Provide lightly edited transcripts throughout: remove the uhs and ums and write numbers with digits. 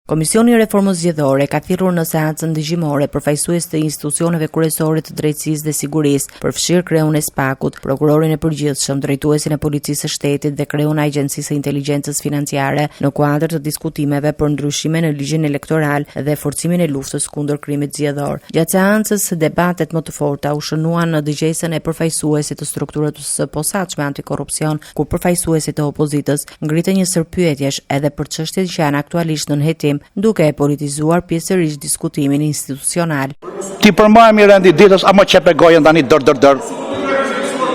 Komisioni i Reformës Zgjedhore ka thirrur në seancën dëgjimore përfaqësues të institucioneve kryesore të drejtësisë dhe sigurisë, përfshirë kreun e SPAK-ut, prokurorin e përgjithshëm, drejtuesin e policisë së shtetit dhe kreun e Agjencisë së Inteligjencës Financiare në kuadër të diskutimeve për ndryshime në ligjin elektoral dhe forcimin e luftës kundër krimit zgjedhor. Gjatë seancës, debatet më të forta u shënuan në dëgjesën e përfaqësuesit të strukturës së posaçme antikorrupsion, ku përfaqësuesit të opozitës ngritën një sër pyetjesh edhe për çështjet që janë aktualisht në hetim, duke e politizuar pjesërisht diskutimin institucional. Ti përmbajmë i rendi ditës, ama qepe gojën tani dër.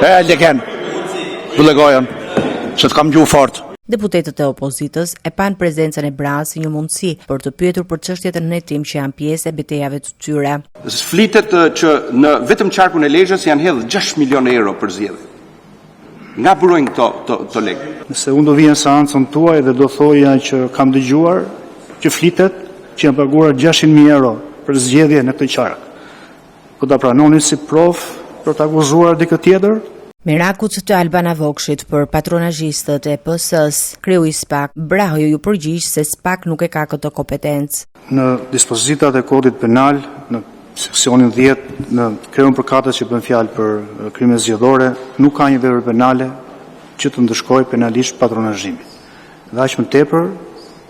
E leken, dulle gojën, se të kam gjuhë fort. Deputetët e opozitës e panë prezencën e Braës si një mundësi për të pyetur për çështjet në hetim që janë pjesë e betejave të tyre. Flitet që në vetëm qarkun e Lezhës janë hedhur 6 milion euro për zgjedhje. Nga burojnë këto lekë? Nëse unë do vijen seancën tuaj dhe do thoja që kam dëgjuar që flitet që janë paguar 600.000 euro për zgjedhje në këtë qark. Po ta pranoni si prof për të akuzuar dikë tjetër? Merakut të Albana Vokshit për patronazhistët e PS-s, kreu i SPAK, Braho ju përgjigj se SPAK nuk e ka këtë kompetencë. Në dispozitat e kodit penal, në seksionin 10, në kreun përkatës që bën fjalë për krime zgjedhore, nuk ka një vepër penale që të ndëshkojë penalisht patronazhimin. Dhe aq më tepër,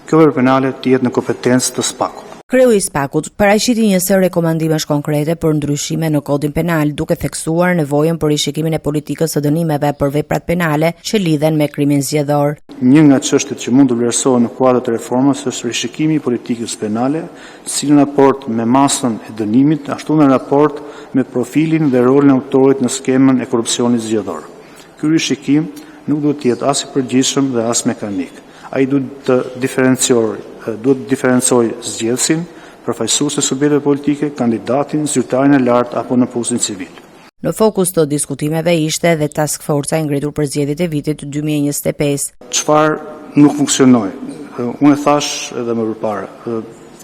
kjo vepër penale të jetë në kompetencë të SPAK-ut. Kreu i SPAK-ut paraqiti një sër rekomandimesh konkrete për ndryshime në kodin penal, duke theksuar nevojën për rishikimin e politikës së dënimeve për veprat penale që lidhen me krimin zgjedhor. Një nga çështjet që mund të vlerësohen në kuadër të reformës është rishikimi i politikës penale, si në raport me masën e dënimit, ashtu në raport me profilin dhe rolin e autorit në skemën e korrupsionit zgjedhor. Ky rishikim nuk duhet të jetë as i përgjithshëm dhe as mekanik. Ai duhet të diferencojë zgjedhësin, përfaqësues të subjekteve politike, kandidatin, zyrtarin e lartë apo në postin civil. Në fokus të diskutimeve ishte edhe task forca e ngritur për zgjedhjet e vitit 2025. Çfarë nuk funksionoi? Unë e thash edhe më përpara.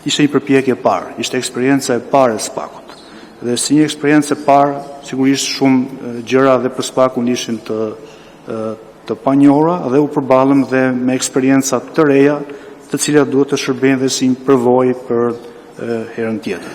Ishte një përpjekje e parë, ishte eksperjenca e parë e SPAK-ut. Dhe si një eksperiencë e parë, sigurisht shumë gjëra dhe për SPAK-un ishin të panjohura dhe u përballëm dhe me eksperienca të reja, të cilat duhet të shërbejnë dhe si një përvojë për herën tjetër.